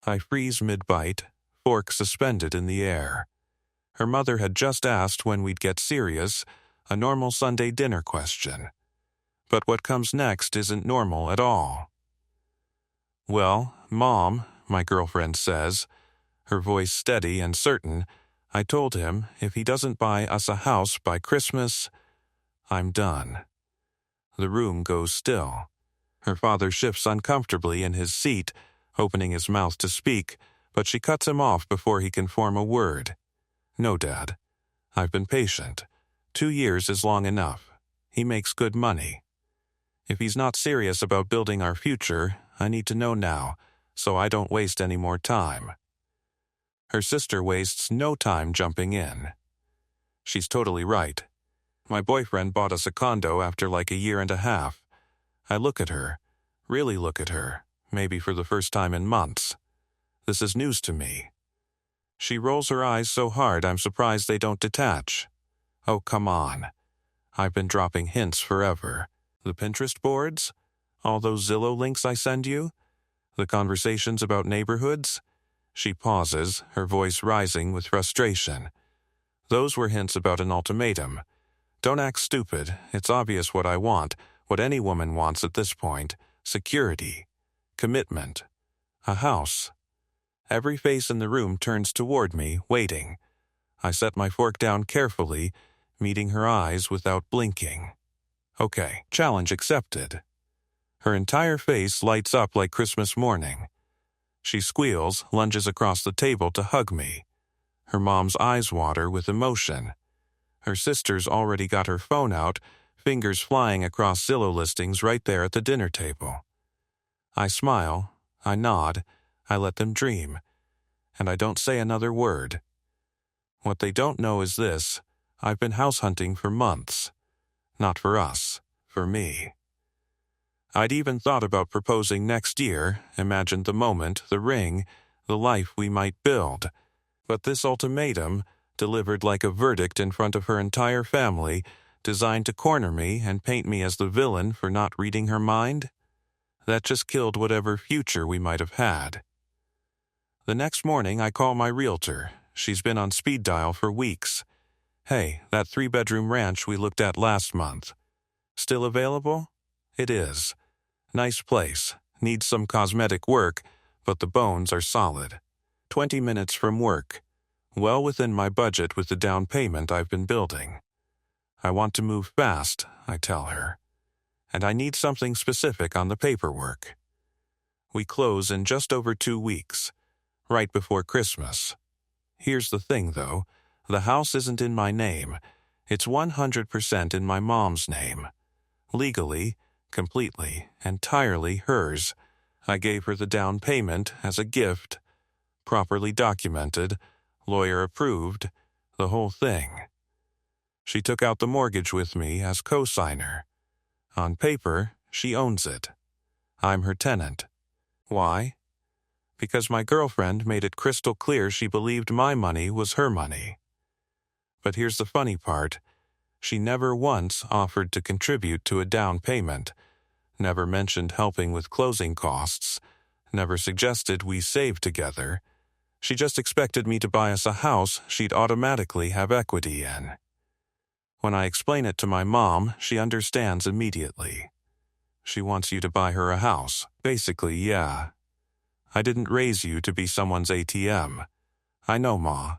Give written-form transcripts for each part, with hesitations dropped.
I freeze mid-bite, fork suspended in the air. Her mother had just asked when we'd get serious, a normal Sunday dinner question. But what comes next isn't normal at all. "Well, Mom," my girlfriend says, her voice steady and certain, "I told him if he doesn't buy us a house by Christmas, I'm done." The room goes still. Her father shifts uncomfortably in his seat, opening his mouth to speak, but she cuts him off before he can form a word. "No, Dad. I've been patient. 2 years is long enough. He makes good money. If he's not serious about building our future, I need to know now, so I don't waste any more time." Her sister wastes no time jumping in. She's totally right. My boyfriend bought us a condo after like a year and a half. I look at her, really look at her, maybe for the first time in months. This is news to me. She rolls her eyes so hard I'm surprised they don't detach. Oh, come on. I've been dropping hints forever. The Pinterest boards? All those Zillow links I send you? The conversations about neighborhoods? She pauses, her voice rising with frustration. Those were hints about an ultimatum. Don't act stupid. It's obvious what I want, what any woman wants at this point. Security. Commitment. A house. Every face in the room turns toward me, waiting. I set my fork down carefully, meeting her eyes without blinking. Okay, challenge accepted. Her entire face lights up like Christmas morning. She squeals, lunges across the table to hug me. Her mom's eyes water with emotion. Her sister's already got her phone out, fingers flying across Zillow listings right there at the dinner table. I smile, I nod, I let them dream, and I don't say another word. What they don't know is this: I've been house hunting for months. Not for us, for me. I'd even thought about proposing next year, imagined the moment, the ring, the life we might build. But this ultimatum, delivered like a verdict in front of her entire family, designed to corner me and paint me as the villain for not reading her mind, that just killed whatever future we might have had. The next morning I call my realtor. She's been on speed dial for weeks. "Hey, that 3-bedroom ranch we looked at last month. Still available?" It is. Nice place. Needs some cosmetic work, but the bones are solid. 20 minutes from work. Well within my budget with the down payment I've been building. I want to move fast, I tell her. And I need something specific on the paperwork. We close in just over 2 weeks, right before Christmas. Here's the thing, though. The house isn't in my name. It's 100% in my mom's name. Legally, completely, entirely hers. I gave her the down payment as a gift, properly documented, lawyer approved, the whole thing. She took out the mortgage with me as co-signer. On paper, she owns it. I'm her tenant. Why? Because my girlfriend made it crystal clear she believed my money was her money. But here's the funny part. She never once offered to contribute to a down payment, never mentioned helping with closing costs, never suggested we save together. She just expected me to buy us a house she'd automatically have equity in. When I explain it to my mom, she understands immediately. She wants you to buy her a house. Basically, yeah. I didn't raise you to be someone's ATM. I know, Ma.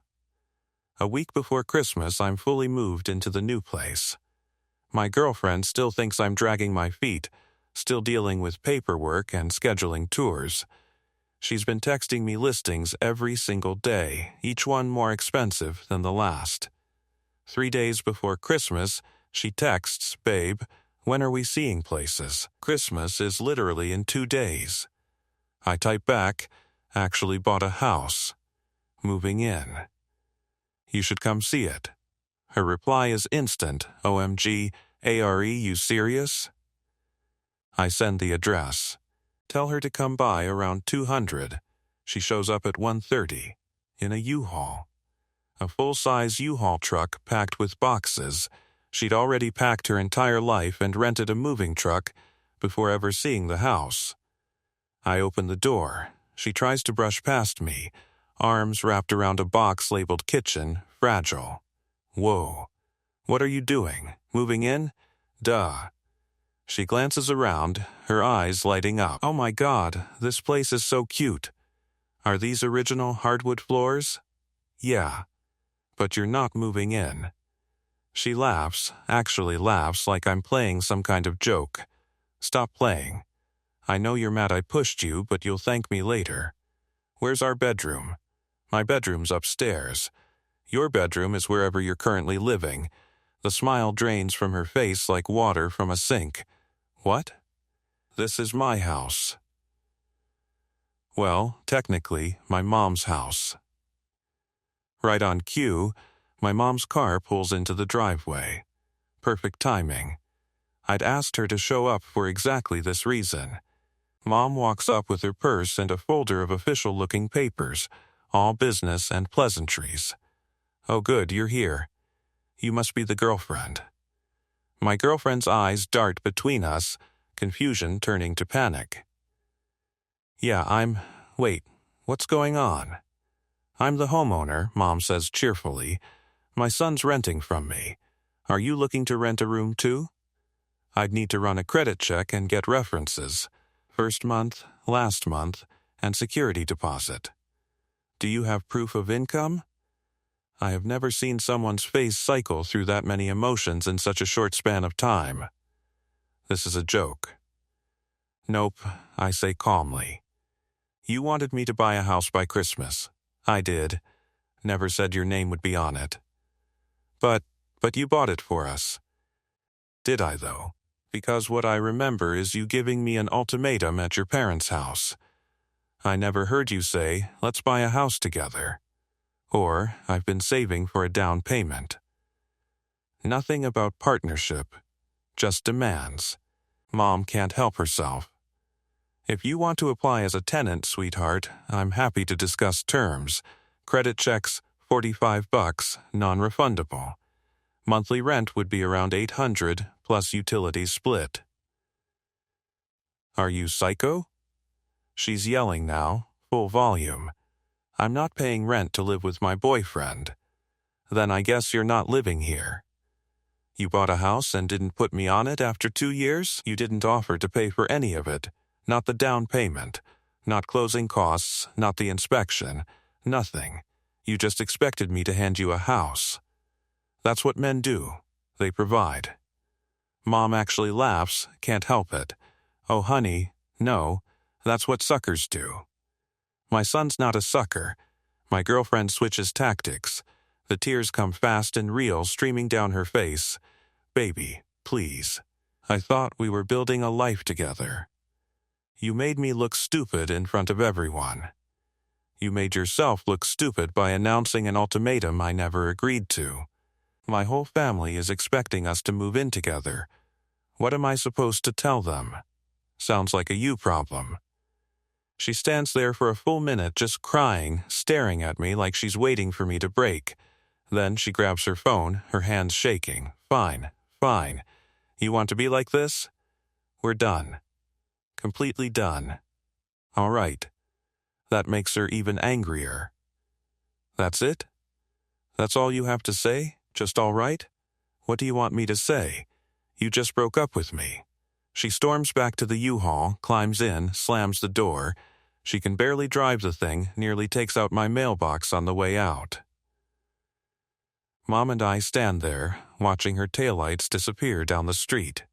A week before Christmas, I'm fully moved into the new place. My girlfriend still thinks I'm dragging my feet, still dealing with paperwork and scheduling tours. She's been texting me listings every single day, each one more expensive than the last. 3 days before Christmas, she texts, "Babe, when are we seeing places? Christmas is literally in 2 days." I type back, "Actually bought a house. Moving in. You should come see it." Her reply is instant, "OMG, ARE, you serious?" I send the address. Tell her to come by around 200. She shows up at 1:30, in a U-Haul. A full-size U-Haul truck packed with boxes. She'd already packed her entire life and rented a moving truck before ever seeing the house. I open the door. She tries to brush past me, arms wrapped around a box labeled kitchen, fragile. Whoa. What are you doing? Moving in? Duh. She glances around, her eyes lighting up. Oh my God, this place is so cute. Are these original hardwood floors? Yeah. But you're not moving in. She laughs, actually laughs like I'm playing some kind of joke. Stop playing. I know you're mad I pushed you, but you'll thank me later. Where's our bedroom? My bedroom's upstairs. Your bedroom is wherever you're currently living. The smile drains from her face like water from a sink. What? This is my house. Well, technically, my mom's house. Right on cue, my mom's car pulls into the driveway. Perfect timing. I'd asked her to show up for exactly this reason. Mom walks up with her purse and a folder of official-looking papers, all business and pleasantries. Oh good, you're here. You must be the girlfriend. My girlfriend's eyes dart between us, confusion turning to panic. Yeah, Wait, what's going on? I'm the homeowner, Mom says cheerfully. My son's renting from me. Are you looking to rent a room too? I'd need to run a credit check and get references. First month, last month, and security deposit. Do you have proof of income? I have never seen someone's face cycle through that many emotions in such a short span of time. This is a joke. Nope, I say calmly. You wanted me to buy a house by Christmas. I did. Never said your name would be on it. But you bought it for us. Did I, though? Because what I remember is you giving me an ultimatum at your parents' house. I never heard you say, let's buy a house together. Or, I've been saving for a down payment. Nothing about partnership, just demands. Mom can't help herself. If you want to apply as a tenant, sweetheart, I'm happy to discuss terms. Credit checks, $45, non-refundable. Monthly rent would be around $800 plus utilities split. Are you psycho? She's yelling now, full volume. I'm not paying rent to live with my boyfriend. Then I guess you're not living here. You bought a house and didn't put me on it after 2 years? You didn't offer to pay for any of it. Not the down payment. Not closing costs. Not the inspection. Nothing. You just expected me to hand you a house. That's what men do. They provide. Mom actually laughs, can't help it. Oh, honey, no, that's what suckers do. My son's not a sucker. My girlfriend switches tactics. The tears come fast and real, streaming down her face. Baby, please. I thought we were building a life together. You made me look stupid in front of everyone. You made yourself look stupid by announcing an ultimatum I never agreed to. My whole family is expecting us to move in together. What am I supposed to tell them? Sounds like a you problem. She stands there for a full minute just crying, staring at me like she's waiting for me to break. Then she grabs her phone, her hands shaking. Fine, fine. You want to be like this? We're done. Completely done. All right. That makes her even angrier. That's it? That's all you have to say? Just all right? What do you want me to say? You just broke up with me. She storms back to the U-Haul, climbs in, slams the door. She can barely drive the thing, nearly takes out my mailbox on the way out. Mom and I stand there, watching her taillights disappear down the street.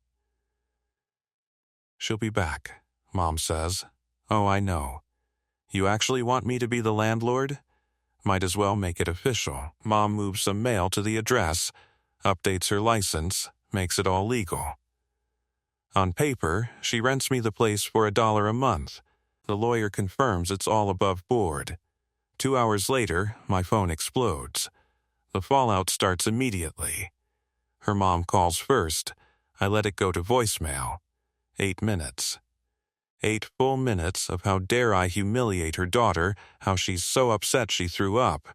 She'll be back, Mom says. Oh, I know. You actually want me to be the landlord? Might as well make it official. Mom moves some mail to the address, updates her license, makes it all legal. On paper, she rents me the place for $1 a month. The lawyer confirms it's all above board. 2 hours later, my phone explodes. The fallout starts immediately. Her mom calls first. I let it go to voicemail. 8 minutes. 8 full minutes of how dare I humiliate her daughter, how she's so upset she threw up,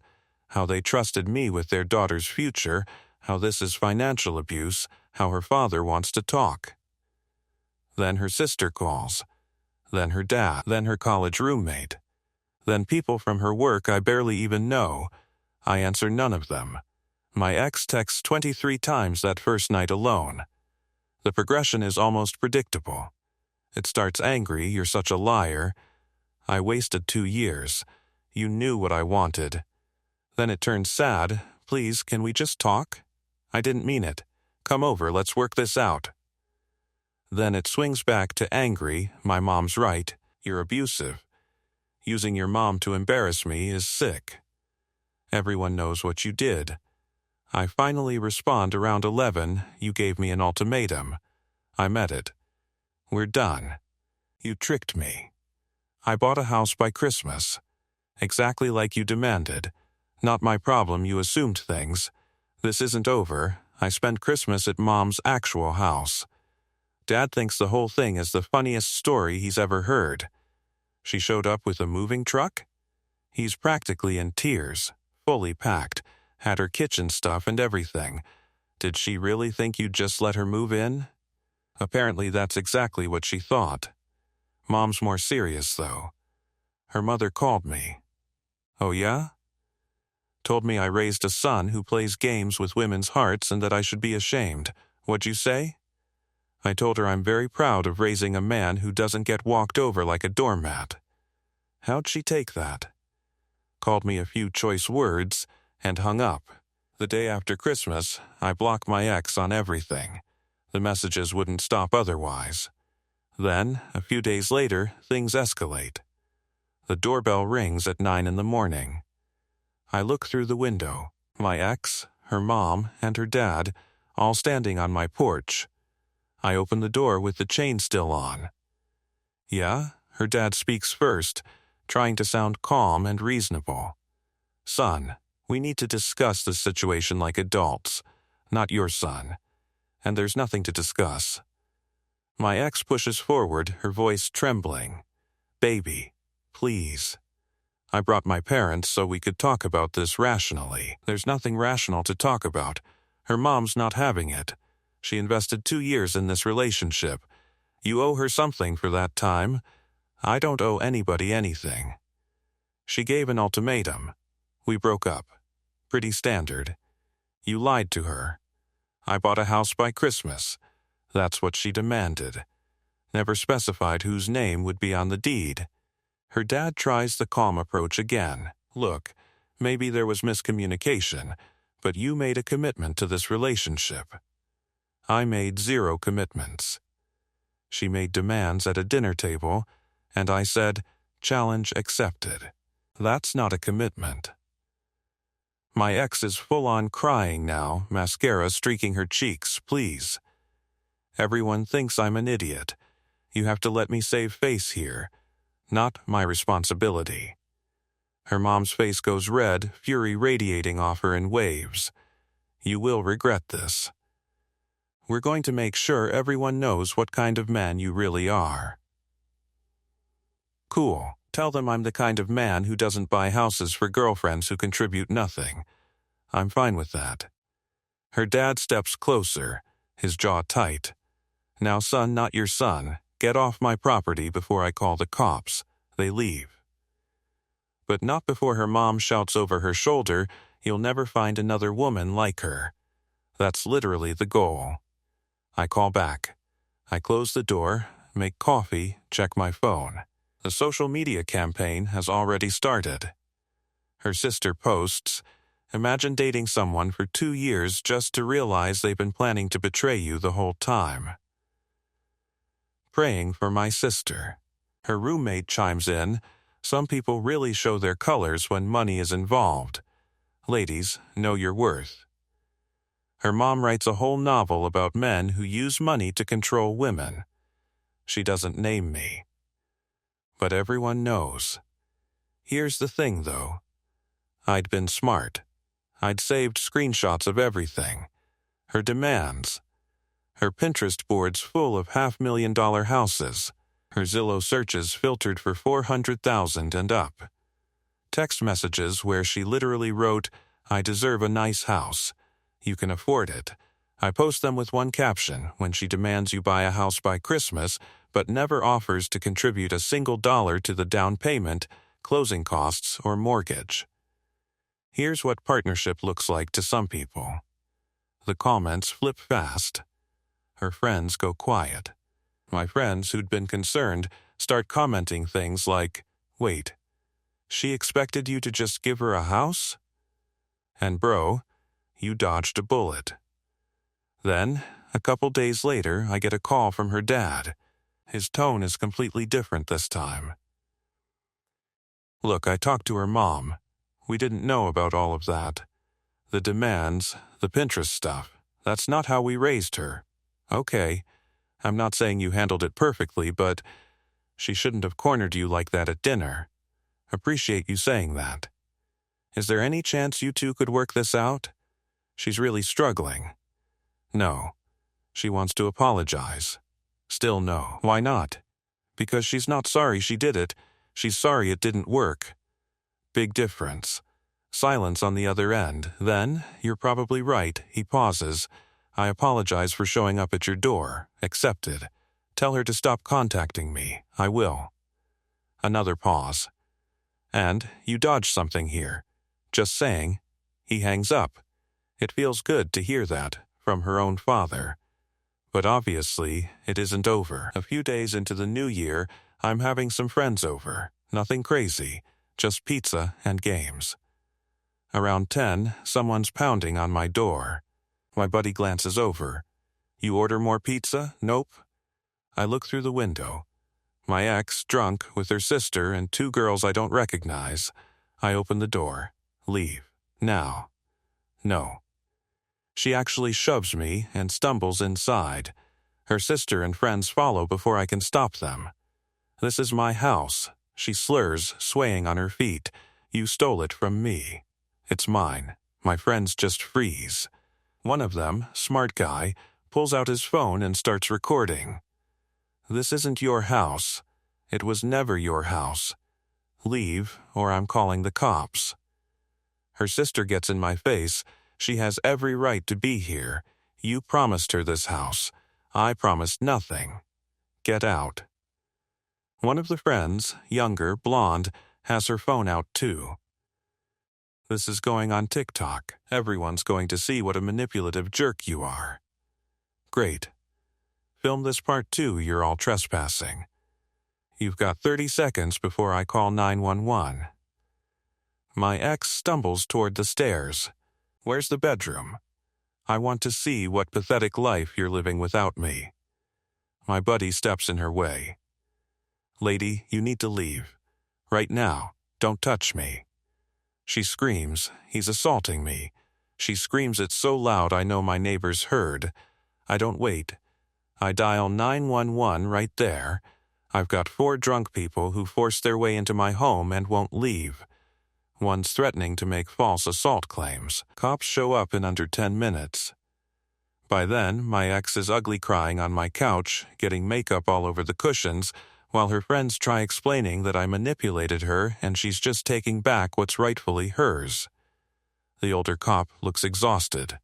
how they trusted me with their daughter's future, how this is financial abuse, how her father wants to talk. Then her sister calls. Then her dad. Then her college roommate. Then people from her work I barely even know. I answer none of them. My ex texts 23 times that first night alone. The progression is almost predictable. It starts angry, "You're such a liar. I wasted 2 years. You knew what I wanted." Then it turns sad, "Please, can we just talk? I didn't mean it. Come over, let's work this out." Then it swings back to angry, "My mom's right. You're abusive. Using your mom to embarrass me is sick. Everyone knows what you did." I finally respond around 11, "You gave me an ultimatum. I met it. We're done. You tricked me. I bought a house by Christmas. Exactly like you demanded. Not my problem, you assumed things. This isn't over. I spent Christmas at Mom's actual house. Dad thinks the whole thing is the funniest story he's ever heard. She showed up with a moving truck? He's practically in tears, fully packed, had her kitchen stuff and everything. Did she really think you'd just let her move in? Apparently that's exactly what she thought. Mom's more serious, though. Her mother called me. "Oh yeah?" Told me I raised a son who plays games with women's hearts and that I should be ashamed. What'd you say? I told her I'm very proud of raising a man who doesn't get walked over like a doormat. How'd she take that? Called me a few choice words and hung up. The day after Christmas, I blocked my ex on everything. The messages wouldn't stop otherwise. Then, a few days later, things escalate. The doorbell rings at 9 in the morning. I look through the window. My ex, her mom, and her dad, all standing on my porch. I open the door with the chain still on. "Yeah?" Her dad speaks first, trying to sound calm and reasonable. "Son, we need to discuss this situation like adults, not your son. And there's nothing to discuss." My ex pushes forward, her voice trembling. "Baby, please. I brought my parents so we could talk about this rationally. There's nothing rational to talk about. Her mom's not having it. She invested 2 years in this relationship. You owe her something for that time. I don't owe anybody anything. She gave an ultimatum. We broke up. Pretty standard. You lied to her. I bought a house by Christmas. That's what she demanded. Never specified whose name would be on the deed." Her dad tries the calm approach again. "Look, maybe there was miscommunication, but you made a commitment to this relationship." I made 0 commitments. She made demands at a dinner table, and I said, "Challenge accepted." That's not a commitment. My ex is full-on crying now, mascara streaking her cheeks. "Please. Everyone thinks I'm an idiot. You have to let me save face here. Not my responsibility." Her mom's face goes red, fury radiating off her in waves. "You will regret this. We're going to make sure everyone knows what kind of man you really are." Cool. Tell them I'm the kind of man who doesn't buy houses for girlfriends who contribute nothing. I'm fine with that. Her dad steps closer, his jaw tight. "Now, son, not your son. Get off my property before I call the cops." They leave. But not before her mom shouts over her shoulder, "You'll never find another woman like her." That's literally the goal. I call back. I close the door, make coffee, check my phone. The social media campaign has already started. Her sister posts, "Imagine dating someone for 2 years just to realize they've been planning to betray you the whole time." Praying for my sister. Her roommate chimes in, "Some people really show their colors when money is involved. Ladies, know your worth." Her mom writes a whole novel about men who use money to control women. She doesn't name me. But everyone knows. Here's the thing, though. I'd been smart. I'd saved screenshots of everything. Her demands. Her Pinterest boards full of $500,000 houses. Her Zillow searches filtered for 400,000 and up. Text messages where she literally wrote, "I deserve a nice house. You can afford it." I post them with one caption, "When she demands you buy a house by Christmas, but never offers to contribute a single dollar to the down payment, closing costs, or mortgage. Here's what partnership looks like to some people. The comments flip fast. Her friends go quiet. My friends who'd been concerned start commenting things like, "Wait, she expected you to just give her a house?" And bro, you dodged a bullet. Then, a couple days later, I get a call from her dad. His tone is completely different this time. "Look, I talked to her mom. We didn't know about all of that. The demands, the Pinterest stuff, that's not how we raised her. Okay, I'm not saying you handled it perfectly, but she shouldn't have cornered you like that at dinner. Appreciate you saying that. Is there any chance you two could work this out? She's really struggling." No. She wants to apologize. Still no. Why not? Because she's not sorry she did it. She's sorry it didn't work. Big difference. Silence on the other end. Then, "You're probably right." He pauses. "I apologize for showing up at your door. Accepted. Tell her to stop contacting me. I will." Another pause. "And you dodged something here. Just saying." He hangs up. It feels good to hear that from her own father. But obviously, it isn't over. A few days into the new year, I'm having some friends over. Nothing crazy, just pizza and games. Around 10, someone's pounding on my door. My buddy glances over. "You order more pizza?" "Nope." I look through the window. My ex, drunk, with her sister and two girls I don't recognize. I open the door. "Leave. Now." "No." She actually shoves me and stumbles inside. Her sister and friends follow before I can stop them. "This is my house." She slurs, swaying on her feet. "You stole it from me." "It's mine." My friends just freeze. One of them, smart guy, pulls out his phone and starts recording. "This isn't your house. It was never your house. Leave, or I'm calling the cops." Her sister gets in my face. "She has every right to be here. You promised her this house. I promised nothing. Get out." One of the friends, younger, blonde, has her phone out too. "This is going on TikTok. Everyone's going to see what a manipulative jerk you are." "Great. Film this part too. You're all trespassing. You've got 30 seconds before I call 911. My ex stumbles toward the stairs. "Where's the bedroom? I want to see what pathetic life you're living without me." My buddy steps in her way. "Lady, you need to leave. Right now. Don't touch me." She screams, "He's assaulting me." She screams it so loud I know my neighbors heard. I don't wait. I dial 911 right there. I've got 4 drunk people who force their way into my home and won't leave. One's threatening to make false assault claims. Cops show up in under 10 minutes. By then, my ex is ugly crying on my couch, getting makeup all over the cushions, while her friends try explaining that I manipulated her and she's just taking back what's rightfully hers. The older cop looks exhausted.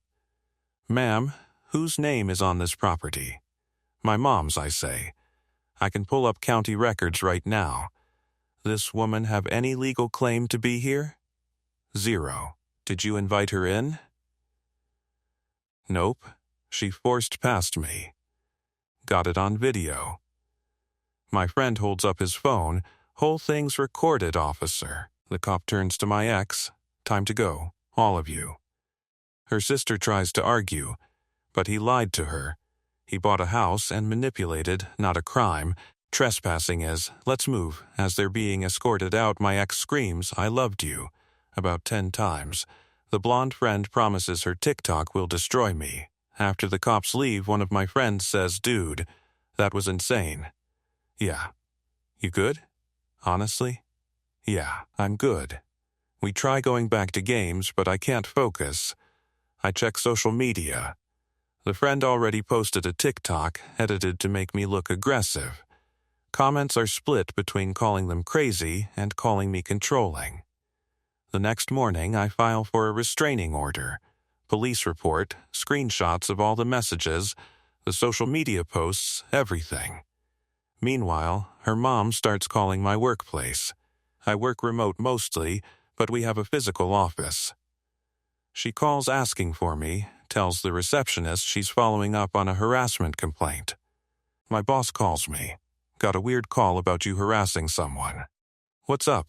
"Ma'am, whose name is on this property?" "My mom's," I say. "I can pull up county records right now. This woman have any legal claim to be here?" "Zero. Did you invite her in?" "Nope. She forced past me. Got it on video." My friend holds up his phone. "Whole thing's recorded, officer." The cop turns to my ex. "Time to go. All of you." Her sister tries to argue, but he lied to her. He bought a house and manipulated, not a crime. Trespassing is. "Let's move." As they're being escorted out, my ex screams, "I loved you," about 10 times. The blonde friend promises her TikTok will destroy me. After the cops leave, one of my friends says, "Dude, that was insane." "Yeah." "You good?" "Honestly?" "Yeah, I'm good. We try going back to games, but I can't focus. I check social media. The friend already posted a TikTok, edited to make me look aggressive. Comments are split between calling them crazy and calling me controlling. The next morning, I file for a restraining order. Police report, screenshots of all the messages, the social media posts, everything. Meanwhile, her mom starts calling my workplace. I work remote mostly, but we have a physical office. She calls asking for me, tells the receptionist she's following up on a harassment complaint. My boss calls me. Got a weird call about you harassing someone. What's up?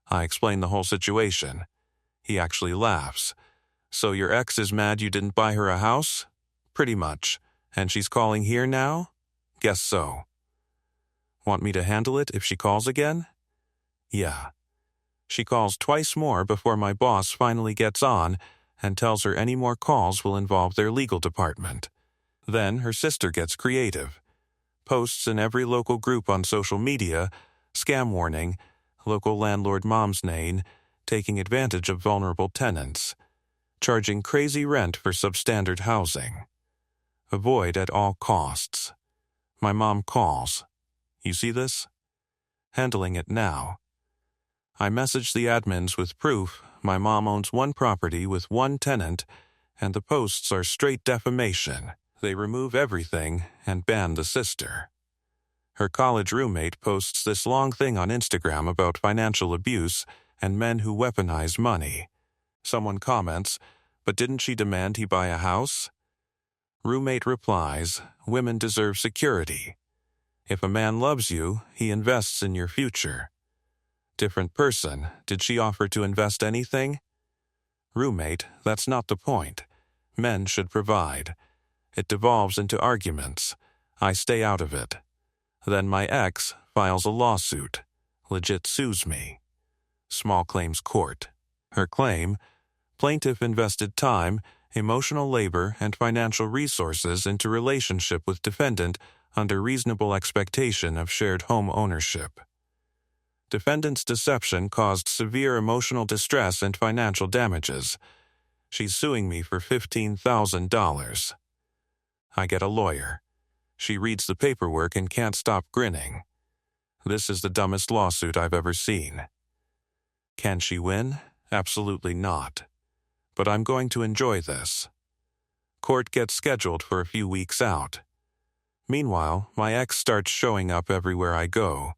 I explain the whole situation. He actually laughs. So your ex is mad you didn't buy her a house? Pretty much. And she's calling here now? Guess so. Want me to handle it if she calls again? Yeah. She calls twice more before my boss finally gets on and tells her any more calls will involve their legal department. Then her sister gets creative. Posts in every local group on social media, scam warning, local landlord mom's name, taking advantage of vulnerable tenants, charging crazy rent for substandard housing. Avoid at all costs. My mom calls. You see this? Handling it now. I message the admins with proof my mom owns one property with one tenant, and the posts are straight defamation. They remove everything and ban the sister. Her college roommate posts this long thing on Instagram about financial abuse and men who weaponize money. Someone comments, but didn't she demand he buy a house? Roommate replies, women deserve security. If a man loves you, he invests in your future. Different person, did she offer to invest anything? Roommate, that's not the point. Men should provide. It devolves into arguments. I stay out of it. Then my ex files a lawsuit. Legit sues me. Small claims court. Her claim, plaintiff invested time, emotional labor, and financial resources into relationship with defendant under reasonable expectation of shared home ownership. Defendant's deception caused severe emotional distress and financial damages. She's suing me for $15,000. I get a lawyer. She reads the paperwork and can't stop grinning. This is the dumbest lawsuit I've ever seen. Can she win? Absolutely not. But I'm going to enjoy this. Court gets scheduled for a few weeks out. Meanwhile, my ex starts showing up everywhere I go.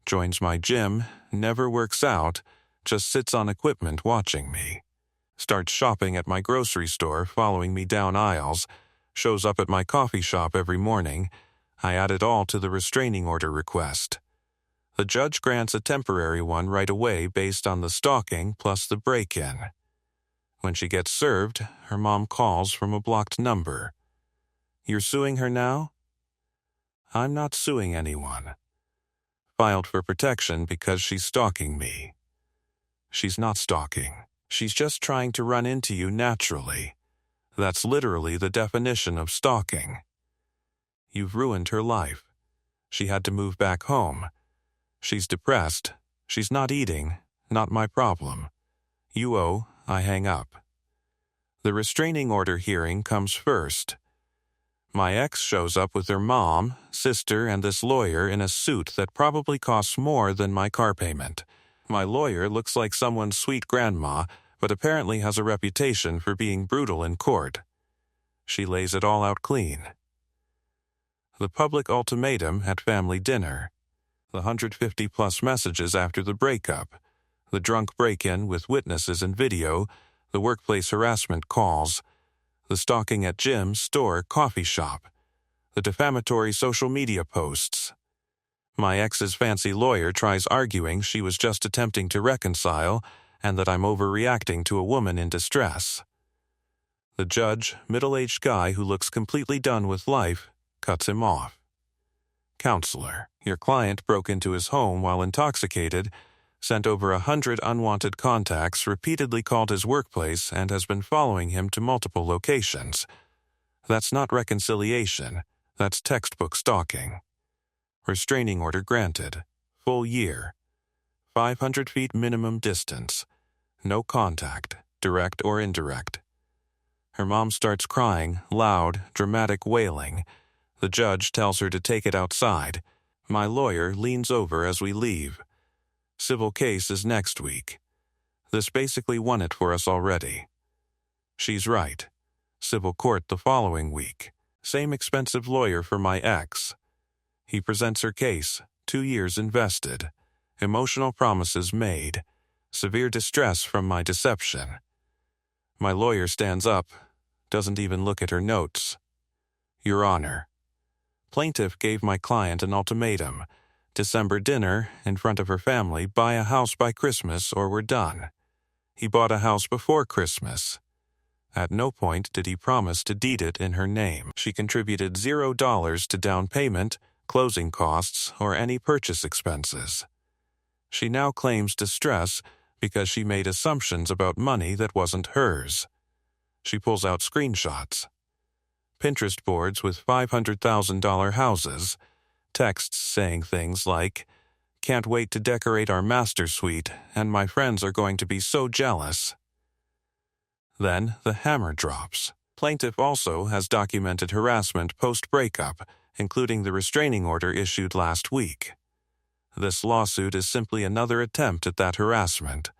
Joins my gym, never works out, just sits on equipment watching me. Starts shopping at my grocery store, following me down aisles, shows up at my coffee shop every morning. I add it all to the restraining order request. The judge grants a temporary one right away based on the stalking plus the break-in. When she gets served, her mom calls from a blocked number. You're suing her now? I'm not suing anyone. Filed for protection because she's stalking me. She's not stalking. She's just trying to run into you naturally. That's literally the definition of stalking. You've ruined her life. She had to move back home. She's depressed. She's not eating. Not my problem. You owe. I hang up. The restraining order hearing comes first. My ex shows up with her mom, sister, and this lawyer in a suit that probably costs more than my car payment. My lawyer looks like someone's sweet grandma, but apparently has a reputation for being brutal in court. She lays it all out clean. The public ultimatum at family dinner. The 150-plus messages after the breakup. The drunk break-in with witnesses and video. The workplace harassment calls. The stalking at gym, store, coffee shop. The defamatory social media posts. My ex's fancy lawyer tries arguing she was just attempting to reconcile and that I'm overreacting to a woman in distress. The judge, middle-aged guy who looks completely done with life, cuts him off. Counselor, your client broke into his home while intoxicated, sent over 100 unwanted contacts, repeatedly called his workplace, and has been following him to multiple locations. That's not reconciliation. That's textbook stalking. Restraining order granted. Full year. 500 feet minimum distance. No contact, direct or indirect. Her mom starts crying, loud, dramatic wailing. The judge tells her to take it outside. My lawyer leans over as we leave. Civil case is next week. This basically won it for us already. She's right. Civil court the following week. Same expensive lawyer for my ex. He presents her case, 2 years invested. Emotional promises made. Severe distress from my deception. My lawyer stands up, doesn't even look at her notes. Your Honor. Plaintiff gave my client an ultimatum. December dinner, in front of her family, buy a house by Christmas or we're done. He bought a house before Christmas. At no point did he promise to deed it in her name. She contributed $0 to down payment, closing costs, or any purchase expenses. She now claims distress because she made assumptions about money that wasn't hers. She pulls out screenshots. Pinterest boards with $500,000 houses, texts saying things like, "Can't wait to decorate our master suite, and my friends are going to be so jealous." Then the hammer drops. Plaintiff also has documented harassment post-breakup, including the restraining order issued last week. This lawsuit is simply another attempt at that harassment.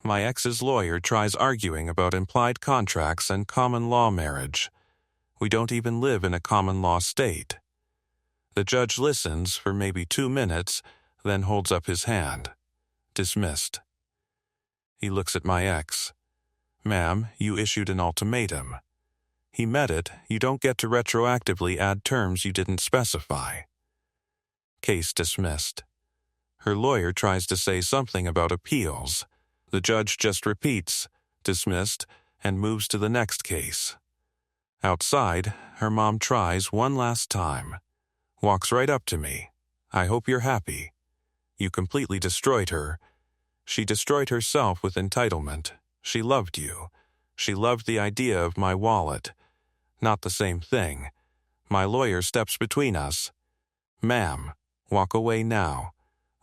My ex's lawyer tries arguing about implied contracts and common law marriage. We don't even live in a common law state. The judge listens for maybe 2 minutes, then holds up his hand. Dismissed. He looks at my ex. "Ma'am, you issued an ultimatum. He met it. You don't get to retroactively add terms you didn't specify." Case dismissed. Her lawyer tries to say something about appeals. The judge just repeats, "Dismissed," and moves to the next case. Outside, her mom tries one last time. Walks right up to me. "I hope you're happy. You completely destroyed her. She destroyed herself with entitlement. She loved you. She loved the idea of my wallet. Not the same thing. My lawyer steps between us. Ma'am, walk away now.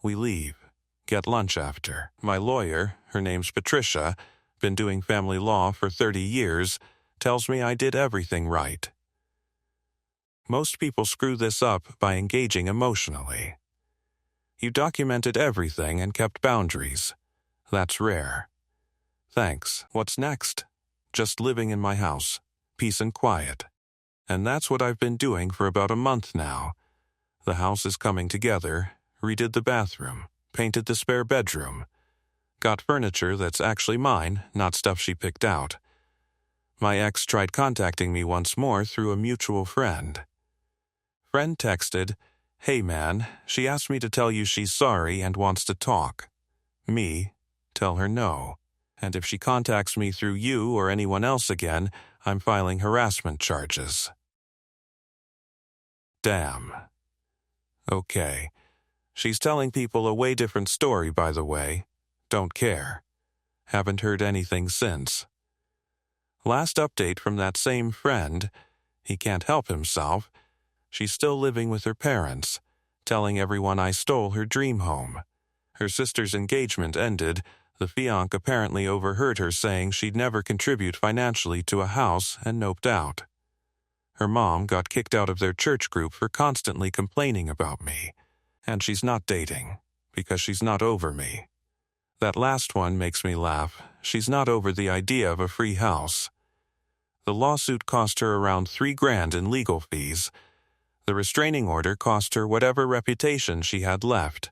We leave. Get lunch after." My lawyer, her name's Patricia, been doing family law for 30 years, tells me I did everything right. Most people screw this up by engaging emotionally. You documented everything and kept boundaries. That's rare. Thanks. What's next? Just living in my house. Peace and quiet. And that's what I've been doing for about a month now. The house is coming together. Redid the bathroom. Painted the spare bedroom. Got furniture that's actually mine, not stuff she picked out. My ex tried contacting me once more through a mutual friend. Friend texted, "Hey man, she asked me to tell you she's sorry and wants to talk." Me, tell her no. And if she contacts me through you or anyone else again, I'm filing harassment charges. Damn. Okay. She's telling people a way different story, by the way. Don't care. Haven't heard anything since. Last update from that same friend, he can't help himself. She's still living with her parents, telling everyone I stole her dream home. Her sister's engagement ended. The fiancé apparently overheard her saying she'd never contribute financially to a house and noped out. Her mom got kicked out of their church group for constantly complaining about me. And she's not dating, because she's not over me. That last one makes me laugh. She's not over the idea of a free house. The lawsuit cost her around $3,000 in legal fees. The restraining order cost her whatever reputation she had left.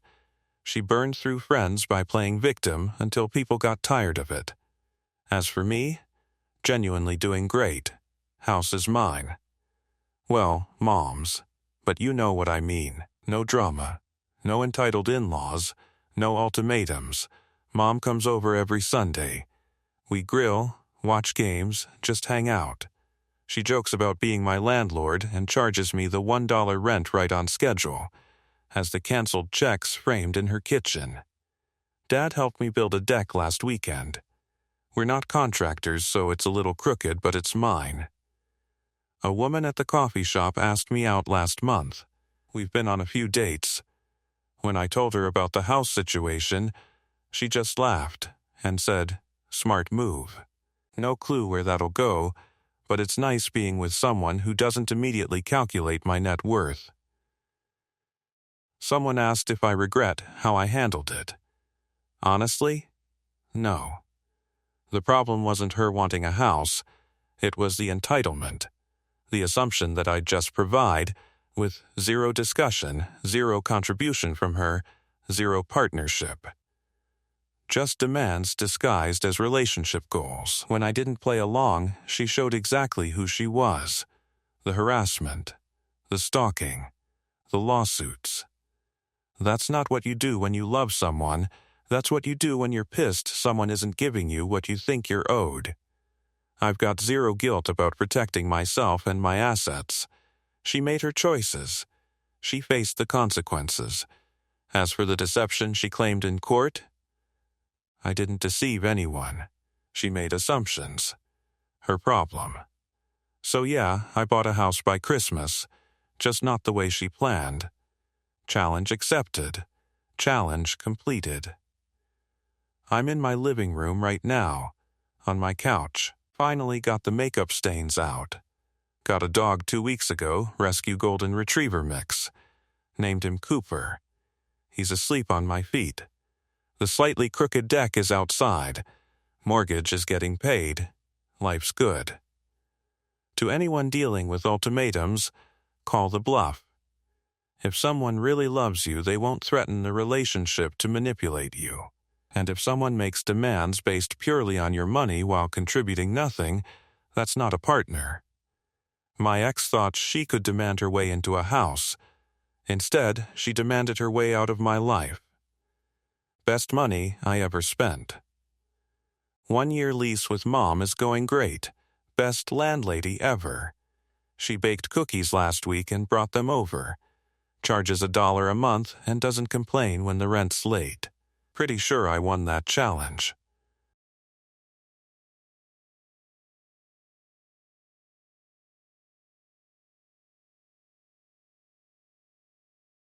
She burned through friends by playing victim until people got tired of it. As for me, genuinely doing great. House is mine. Well, mom's, but you know what I mean. No drama. No entitled in-laws. No ultimatums. Mom comes over every Sunday. We grill, watch games, just hang out. She jokes about being my landlord and charges me the $1 rent right on schedule. Has the canceled checks framed in her kitchen. Dad helped me build a deck last weekend. We're not contractors, so it's a little crooked, but it's mine. A woman at the coffee shop asked me out last month. We've been on a few dates. When I told her about the house situation, she just laughed and said, "Smart move." No clue where that'll go, but it's nice being with someone who doesn't immediately calculate my net worth. Someone asked if I regret how I handled it. Honestly, no. The problem wasn't her wanting a house. It was the entitlement. The assumption that I'd just provide, with zero discussion, zero contribution from her, zero partnership. Just demands disguised as relationship goals. When I didn't play along, she showed exactly who she was. The harassment, the stalking, the lawsuits. That's not what you do when you love someone. That's what you do when you're pissed someone isn't giving you what you think you're owed. I've got zero guilt about protecting myself and my assets. She made her choices. She faced the consequences. As for the deception she claimed in court, I didn't deceive anyone. She made assumptions. Her problem. So yeah, I bought a house by Christmas, just not the way she planned. Challenge accepted. Challenge completed. I'm in my living room right now, on my couch. Finally got the makeup stains out. Got a dog 2 weeks ago, rescue golden retriever mix. Named him Cooper. He's asleep on my feet. The slightly crooked deck is outside. Mortgage is getting paid. Life's good. To anyone dealing with ultimatums, call the bluff. If someone really loves you, they won't threaten the relationship to manipulate you. And if someone makes demands based purely on your money while contributing nothing, that's not a partner. My ex thought she could demand her way into a house. Instead, she demanded her way out of my life. Best money I ever spent. 1-year lease with Mom is going great. Best landlady ever. She baked cookies last week and brought them over. Charges $1 a month and doesn't complain when the rent's late. Pretty sure I won that challenge.